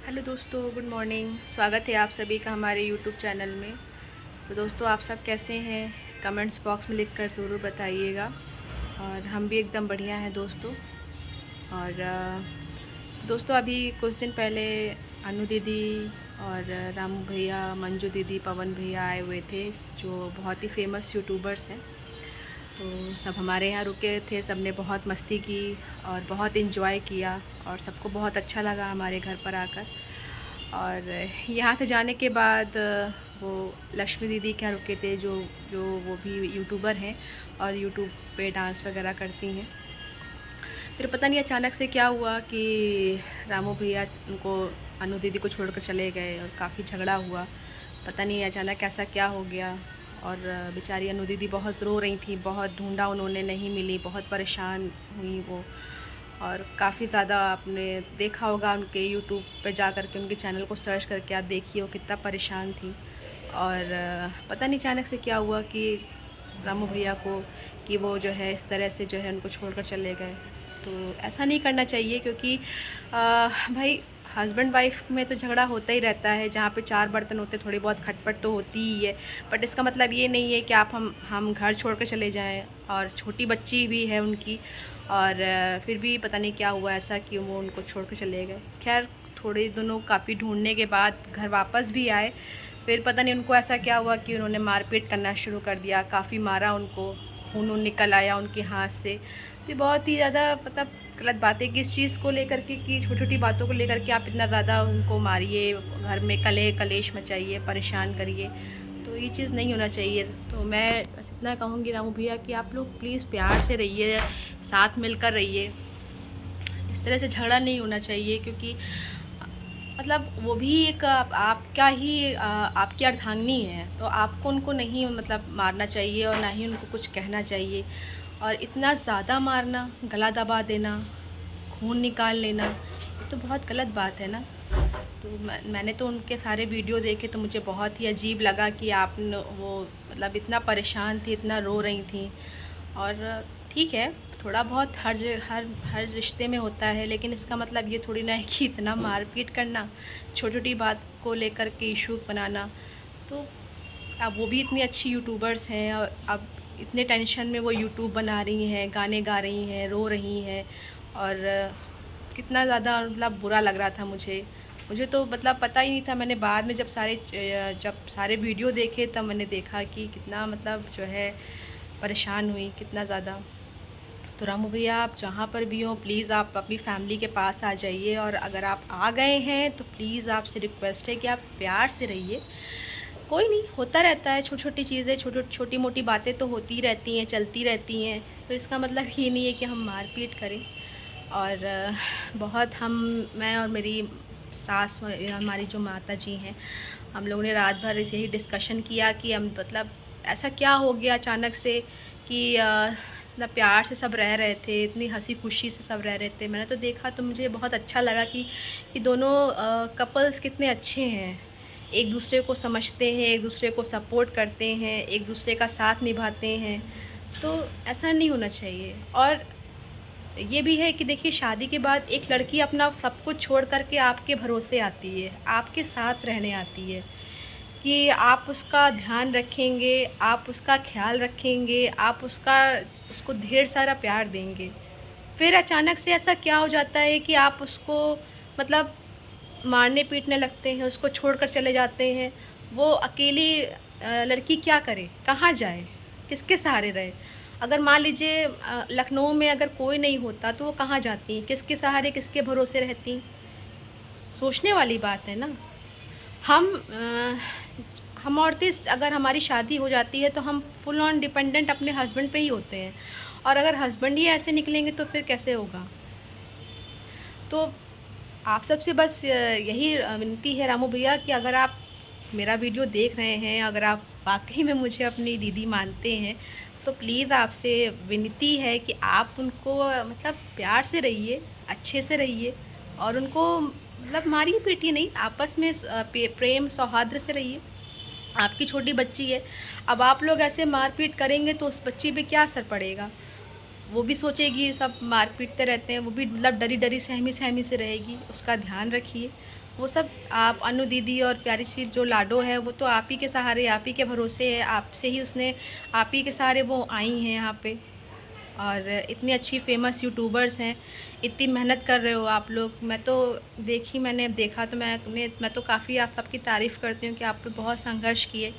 Hello दोस्तों, good morning. स्वागत है आप सभी का हमारे यूट्यूब चैनल में। तो दोस्तों, आप सब कैसे हैं? कमेंट्स बॉक्स में लिखकर ज़रूर बताइएगा। और हम भी एकदम बढ़िया हैं दोस्तों। और दोस्तों, अभी कुछ दिन पहले अनु दीदी और रामू भैया, मंजू दीदी, पवन भैया आए हुए थे, जो बहुत ही फेमस यूट्यूबर्स हैं। तो सब हमारे यहाँ रुके थे, सब ने बहुत मस्ती की और बहुत इन्जॉय किया और सबको बहुत अच्छा लगा हमारे घर पर आकर। और यहाँ से जाने के बाद वो लक्ष्मी दीदी के यहाँ रुके थे, जो जो वो भी यूट्यूबर हैं और यूट्यूब पे डांस वगैरह करती हैं। फिर पता नहीं अचानक से क्या हुआ कि रामू भैया उनको अनु दीदी को छोड़कर चले गए और काफ़ी झगड़ा हुआ। पता नहीं अचानक ऐसा क्या हो गया। और बेचारी अनु दीदी बहुत रो रही थी, बहुत ढूंढा उन्होंने, नहीं मिली, बहुत परेशान हुई वो। और काफ़ी ज़्यादा आपने देखा होगा उनके यूट्यूब पर जा कर के, उनके चैनल को सर्च करके आप देखिए वो कितना परेशान थी। और पता नहीं अचानक से क्या हुआ कि रामू भैया को कि वो जो है इस तरह से जो है उनको छोड़कर चले गए। तो ऐसा नहीं करना चाहिए, क्योंकि भाई हस्बैंड वाइफ में तो झगड़ा होता ही रहता है। जहाँ पे चार बर्तन होते थोड़ी बहुत खटपट तो होती ही है। बट इसका मतलब ये नहीं है कि आप हम घर छोड़ कर चले जाएं। और छोटी बच्ची भी है उनकी। और फिर भी पता नहीं क्या हुआ ऐसा कि वो उनको छोड़ कर चले गए। खैर, थोड़े दिनों काफ़ी ढूंढने के बाद घर वापस भी आए। फिर पता नहीं उनको ऐसा क्या हुआ कि उन्होंने मारपीट करना शुरू कर दिया, काफ़ी मारा उनको, खून वून निकल आया उनके हाथ से। तो बहुत ही ज़्यादा मतलब गलत बात है कि इस चीज़ को लेकर के, कि छोटी छोटी बातों को लेकर के आप इतना ज़्यादा उनको मारिए, घर में कलेश मचाइए, परेशान करिए। तो ये चीज़ नहीं होना चाहिए। तो मैं बस इतना कहूँगी रामू भैया कि आप लोग प्लीज़ प्यार से रहिए, साथ मिलकर रहिए। इस तरह से झगड़ा नहीं होना चाहिए, क्योंकि मतलब वो भी एक आपका ही आपकी अर्धांगिनी है। तो आपको उनको नहीं मतलब मारना चाहिए और ना ही उनको कुछ कहना चाहिए। और इतना ज़्यादा मारना, गला दबा देना, खून निकाल लेना, ये तो बहुत गलत बात है ना। तो मैंने तो उनके सारे वीडियो देखे तो मुझे बहुत ही अजीब लगा कि आप वो मतलब इतना परेशान थी, इतना रो रही थी। और ठीक है, थोड़ा बहुत हर रिश्ते में होता है, लेकिन इसका मतलब ये थोड़ी ना है कि इतना मारपीट करना, छोटी छोटी बात को लेकर के इशू बनाना। तो अब वो भी इतनी अच्छी यूट्यूबर्स हैं और अब इतने टेंशन में वो यूट्यूब बना रही हैं, गाने गा रही हैं, रो रही हैं। और कितना ज़्यादा मतलब बुरा लग रहा था मुझे तो मतलब पता ही नहीं था। मैंने बाद में जब सारे वीडियो देखे तब मैंने देखा कि कितना मतलब जो है परेशान हुई, कितना ज़्यादा। तो रामू भैया, आप जहाँ पर भी हों, प्लीज़ आप अपनी फैमिली के पास आ जाइए। और अगर आप आ गए हैं तो प्लीज़ आपसे रिक्वेस्ट है कि आप प्यार से रहिए। कोई नहीं, होता रहता है, छोटी छोटी चीज़ें, छोटी मोटी बातें तो होती रहती हैं, चलती रहती हैं। तो इसका मतलब ये नहीं है कि हम मारपीट करें। और बहुत मैं और मेरी सास, हमारी जो माता जी हैं, हम लोगों ने रात भर यही डिस्कशन किया कि हम मतलब ऐसा क्या हो गया अचानक से कि इतना प्यार से सब रह रहे थे, इतनी हंसी खुशी से सब रह रहे थे। मैंने तो देखा तो मुझे बहुत अच्छा लगा कि दोनों कपल्स कितने अच्छे हैं, एक दूसरे को समझते हैं, एक दूसरे को सपोर्ट करते हैं, एक दूसरे का साथ निभाते हैं। तो ऐसा नहीं होना चाहिए। और ये भी है कि देखिए, शादी के बाद एक लड़की अपना सब कुछ छोड़ कर के आपके भरोसे आती है, आपके साथ रहने आती है, कि आप उसका ध्यान रखेंगे, आप उसका ख्याल रखेंगे, आप उसको ढेर सारा प्यार देंगे। फिर अचानक से ऐसा क्या हो जाता है कि आप उसको मतलब मारने पीटने लगते हैं, उसको छोड़कर चले जाते हैं। वो अकेली लड़की क्या करे, कहाँ जाए, किसके सहारे रहे? अगर मान लीजिए लखनऊ में अगर कोई नहीं होता तो वो कहाँ जाती, किसके सहारे, किसके भरोसे रहती? सोचने वाली बात है ना। हम हम औरतें अगर हमारी शादी हो जाती है तो हम फुल ऑन डिपेंडेंट अपने हस्बैंड पे ही होते हैं। और अगर हस्बैंड ही ऐसे निकलेंगे तो फिर कैसे होगा? तो आप सबसे बस यही विनती है रामू भैया, कि अगर आप मेरा वीडियो देख रहे हैं, अगर आप वाकई में मुझे अपनी दीदी मानते हैं, तो प्लीज़ आपसे विनती है कि आप उनको मतलब प्यार से रहिए, अच्छे से रहिए। और उनको मतलब मारिए पीटिए नहीं, आपस में प्रेम सौहार्द से रहिए। आपकी छोटी बच्ची है, अब आप लोग ऐसे मारपीट करेंगे तो उस बच्ची पे क्या असर पड़ेगा? वो भी सोचेगी, सब मार पीटते रहते हैं, वो भी मतलब डरी डरी सहमी सहमी से रहेगी। उसका ध्यान रखिए। वो सब आप अनु दीदी और प्यारी सी जो लाडो है वो तो आप ही के सहारे, आप ही के भरोसे है, आपसे ही उसने, आप ही के सहारे वो आई हैं यहाँ पे। और इतनी अच्छी फेमस यूट्यूबर्स हैं, इतनी मेहनत कर रहे हो आप लोग। मैंने देखा तो मैं तो काफ़ी आप सबकी तारीफ़ करती हूँ कि आप लोग बहुत संघर्ष किए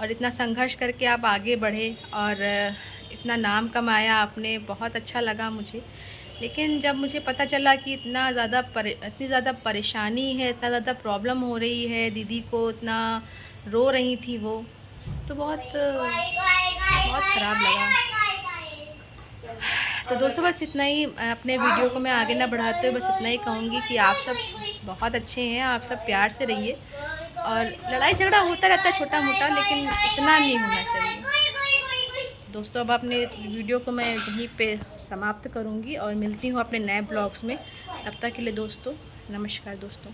और इतना संघर्ष करके आप आगे बढ़े और इतना नाम कमाया आपने, बहुत अच्छा लगा मुझे। लेकिन जब मुझे पता चला कि इतनी ज़्यादा परेशानी है, इतना ज़्यादा प्रॉब्लम हो रही है दीदी को, इतना रो रही थी वो, तो बहुत ख़राब लगा। तो दोस्तों बस इतना ही, अपने वीडियो को मैं आगे ना बढ़ाते हुए बस इतना ही कहूँगी कि आप सब बहुत अच्छे हैं, आप सब प्यार से रहिए। और लड़ाई झगड़ा होता रहता है छोटा मोटा, लेकिन इतना नहीं होना चाहिए। दोस्तों अब अपने वीडियो को मैं यहीं पे समाप्त करूँगी और मिलती हूँ अपने नए ब्लॉग्स में। तब तक के लिए दोस्तों नमस्कार दोस्तों।